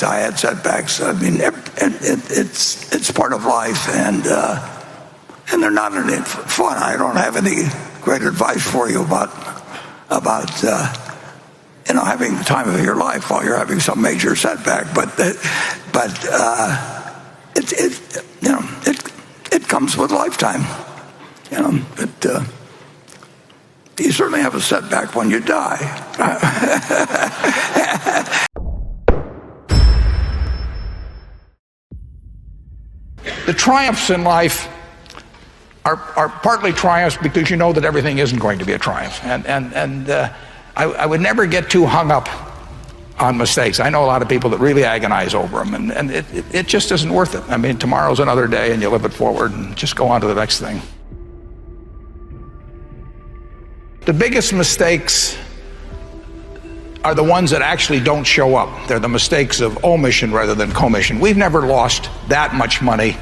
I had setbacks. I mean, it's part of life, and they're not any fun. I don't have any great advice for you about having the time of your life while you're having some major setback. But it comes with lifetime. You certainly have a setback when you die. The triumphs in life are partly triumphs because you know that everything isn't going to be a triumph. And I would never get too hung up on mistakes. I know a lot of people that really agonize over them, and it just isn't worth it. I mean, tomorrow's another day, and you live it forward and just go on to the next thing. The biggest mistakes are the ones that actually don't show up. They're the mistakes of omission rather than commission. We've never lost that much money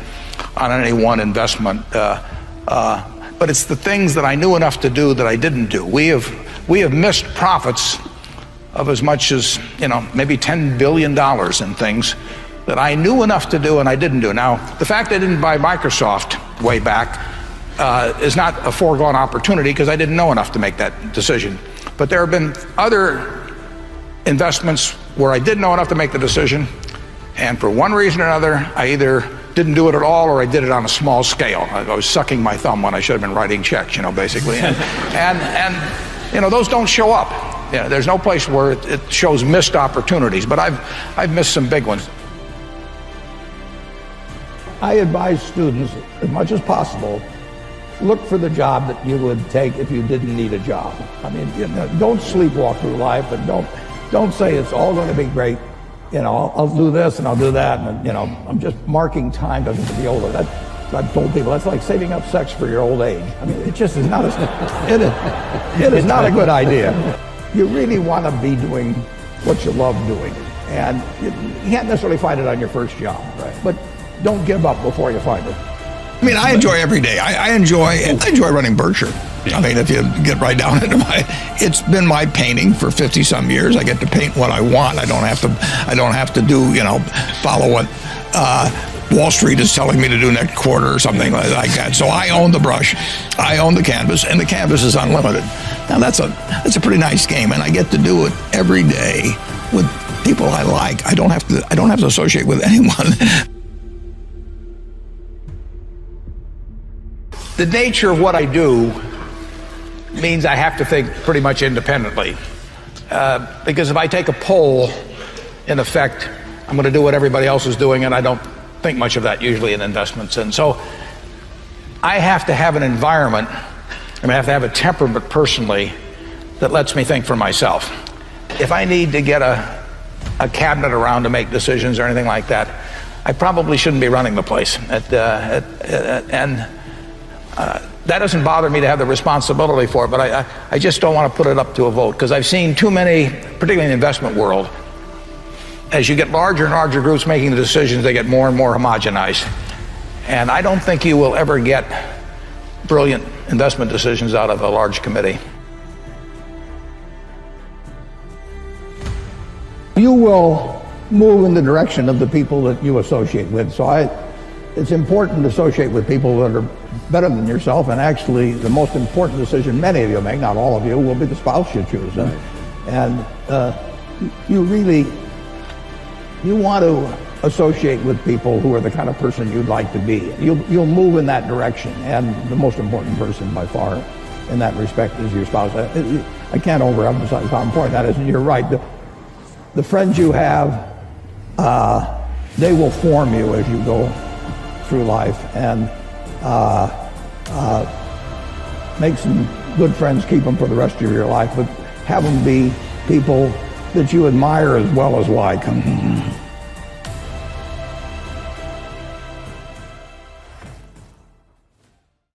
on any one investment, but it's the things that I knew enough to do that I didn't do. We have missed profits of as much as, maybe $10 billion in things that I knew enough to do and I didn't do. Now, the fact I didn't buy Microsoft way back is not a foregone opportunity because I didn't know enough to make that decision. But there have been other investments where I didn't know enough to make the decision, and for one reason or another, I either didn't do it at all or I did it on a small scale. I was sucking my thumb when I should have been writing checks, basically. And those don't show up. There's no place where it shows missed opportunities, but I've missed some big ones. I advise students, as much as possible, look for the job that you would take if you didn't need a job. I mean, don't sleepwalk through life, and don't say it's all going to be great. I'll do this and I'll do that, and I'm just marking time because to be older. I've told people that's like saving up sex for your old age. I mean, it just is not it is not a good idea. You really want to be doing what you love doing, and you can't necessarily find it on your first job, right? But don't give up before you find it. I mean, I enjoy every day. I enjoy running Berkshire. I mean, if you get right down into it's been my painting for 50 some years. I get to paint what I want. I don't have to do, follow what Wall Street is telling me to do next quarter or something like that. So I own the brush, I own the canvas, and the canvas is unlimited. Now that's a pretty nice game, and I get to do it every day with people I like. I don't have to associate with anyone. The nature of what I do means I have to think pretty much independently. Because if I take a poll, in effect, I'm going to do what everybody else is doing, and I don't think much of that usually in investments. And so I have to have an environment, I have to have a temperament personally that lets me think for myself. If I need to get a cabinet around to make decisions or anything like that, I probably shouldn't be running the place. That doesn't bother me to have the responsibility for it, but I just don't want to put it up to a vote, because I've seen too many, particularly in the investment world, as you get larger and larger groups making the decisions, they get more and more homogenized. And I don't think you will ever get brilliant investment decisions out of a large committee. You will move in the direction of the people that you associate with. So it's important to associate with people that are better than yourself, and actually the most important decision many of you make, not all of you, will be the spouse you choose. And you want to associate with people who are the kind of person you'd like to be. You'll move in that direction, and the most important person by far in that respect is your spouse. I can't overemphasize how important that is, and you're right. The friends you have, they will form you as you go through life, and make some good friends, keep them for the rest of your life, but have them be people that you admire as well as like them.